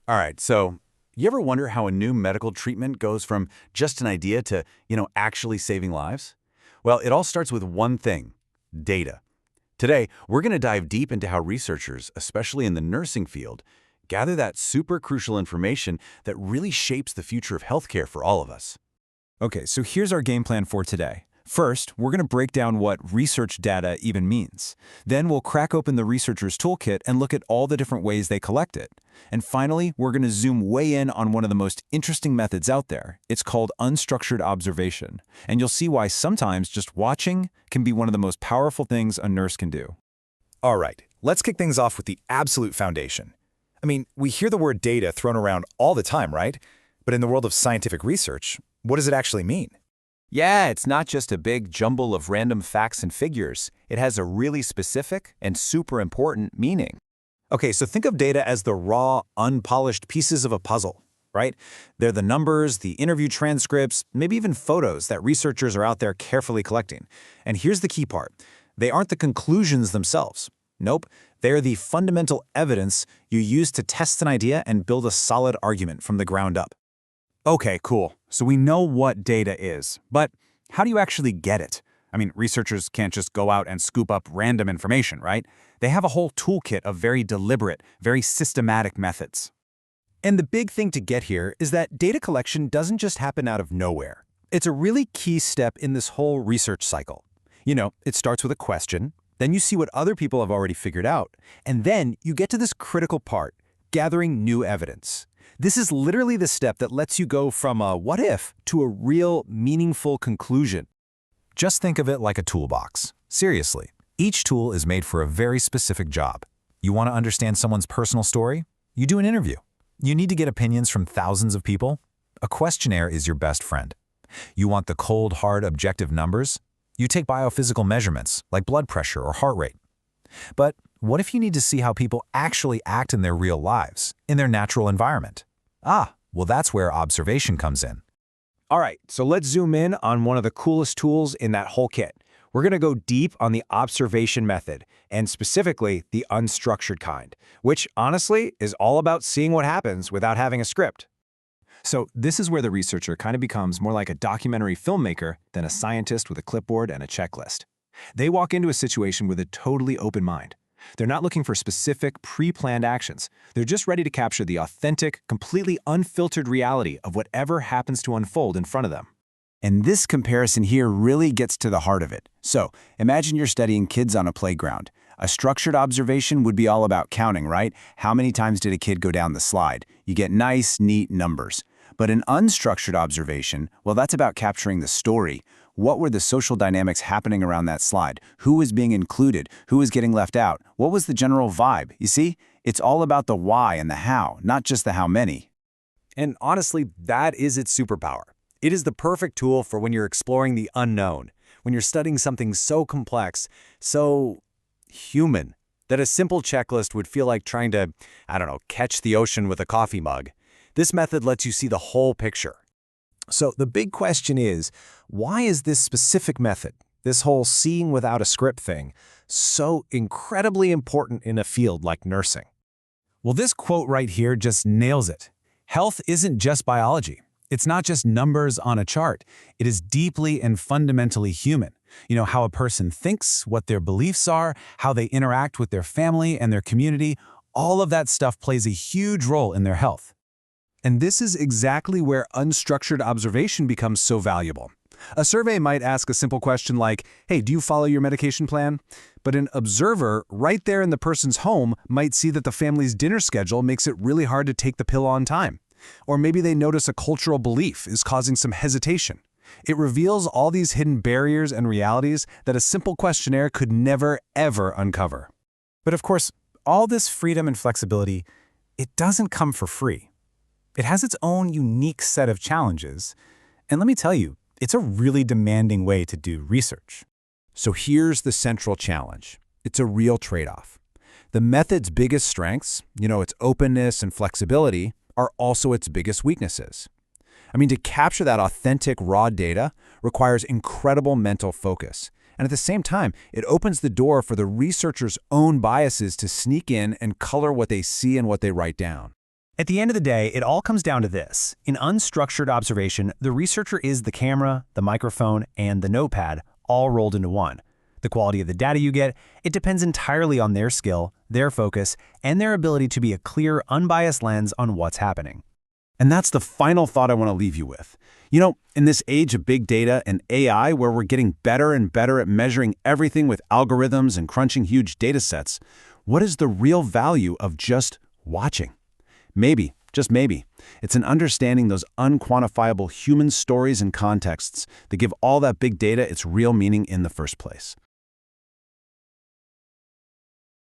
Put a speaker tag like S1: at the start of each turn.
S1: All right, so you ever wonder how a new medical treatment goes from just an idea to, actually saving lives? Well, it all starts with one thing, data. Today, we're going to dive deep into how researchers, especially in the nursing field, gather that super crucial information that really shapes the future of healthcare for all of us.
S2: Okay, so here's our game plan for today. First, we're going to break down what research data even means. Then we'll crack open the researcher's toolkit and look at all the different ways they collect it. And finally, we're going to zoom way in on one of the most interesting methods out there. It's called unstructured observation. And you'll see why sometimes just watching can be one of the most powerful things a nurse can do.
S3: All right, let's kick things off with the absolute foundation. I mean, we hear the word data thrown around all the time, right? But in the world of scientific research, what does it actually mean?
S2: Yeah, it's not just a big jumble of random facts and figures. It has a really specific and super important meaning.
S3: Okay, so think of data as the raw, unpolished pieces of a puzzle, right? They're the numbers, the interview transcripts, maybe even photos that researchers are out there carefully collecting. And here's the key part. They aren't the conclusions themselves. Nope, they're the fundamental evidence you use to test an idea and build a solid argument from the ground up.
S2: Okay, cool. So we know what data is, but how do you actually get it? I mean, researchers can't just go out and scoop up random information, right? They have a whole toolkit of very deliberate, very systematic methods.
S3: And the big thing to get here is that data collection doesn't just happen out of nowhere. It's a really key step in this whole research cycle. You know, it starts with a question, then you see what other people have already figured out, and then you get to this critical part, gathering new evidence. This is literally the step that lets you go from a what if to a real, meaningful conclusion.
S2: Just think of it like a toolbox. Seriously, each tool is made for a very specific job. You want to understand someone's personal story? You do an interview. You need to get opinions from thousands of people? A questionnaire is your best friend. You want the cold, hard, objective numbers? You take biophysical measurements, like blood pressure or heart rate. But what if you need to see how people actually act in their real lives, in their natural environment? Well, that's where observation comes in.
S3: All right, so let's zoom in on one of the coolest tools in that whole kit. We're going to go deep on the observation method, and specifically the unstructured kind, which honestly is all about seeing what happens without having a script.
S2: So this is where the researcher kind of becomes more like a documentary filmmaker than a scientist with a clipboard and a checklist. They walk into a situation with a totally open mind. They're not looking for specific, pre-planned actions. They're just ready to capture the authentic, completely unfiltered reality of whatever happens to unfold in front of them.
S1: And this comparison here really gets to the heart of it. So, imagine you're studying kids on a playground. A structured observation would be all about counting, right? How many times did a kid go down the slide? You get nice, neat numbers. But an unstructured observation, well, that's about capturing the story. What were the social dynamics happening around that slide? Who was being included? Who was getting left out? What was the general vibe? You see, it's all about the why and the how, not just the how many.
S3: And honestly, that is its superpower. It is the perfect tool for when you're exploring the unknown, when you're studying something so complex, so human, that a simple checklist would feel like trying to, catch the ocean with a coffee mug. This method lets you see the whole picture. So the big question is, why is this specific method, this whole seeing without a script thing, so incredibly important in a field like nursing? Well, this quote right here just nails it. Health isn't just biology. It's not just numbers on a chart. It is deeply and fundamentally human. You know, how a person thinks, what their beliefs are, how they interact with their family and their community, all of that stuff plays a huge role in their health. And this is exactly where unstructured observation becomes so valuable. A survey might ask a simple question like, hey, do you follow your medication plan? But an observer right there in the person's home might see that the family's dinner schedule makes it really hard to take the pill on time. Or maybe they notice a cultural belief is causing some hesitation. It reveals all these hidden barriers and realities that a simple questionnaire could never, ever uncover. But of course, all this freedom and flexibility, it doesn't come for free. It has its own unique set of challenges, and let me tell you, it's a really demanding way to do research. So here's the central challenge. It's a real trade-off. The method's biggest strengths, its openness and flexibility, are also its biggest weaknesses. I mean, to capture that authentic, raw data requires incredible mental focus. And at the same time, it opens the door for the researcher's own biases to sneak in and color what they see and what they write down.
S4: At the end of the day, it all comes down to this. In unstructured observation, the researcher is the camera, the microphone, and the notepad, all rolled into one. The quality of the data you get, it depends entirely on their skill, their focus, and their ability to be a clear, unbiased lens on what's happening.
S1: And that's the final thought I want to leave you with. You know, in this age of big data and AI where we're getting better and better at measuring everything with algorithms and crunching huge data sets, what is the real value of just watching? Maybe, just maybe, it's in understanding those unquantifiable human stories and contexts that give all that big data its real meaning in the first place.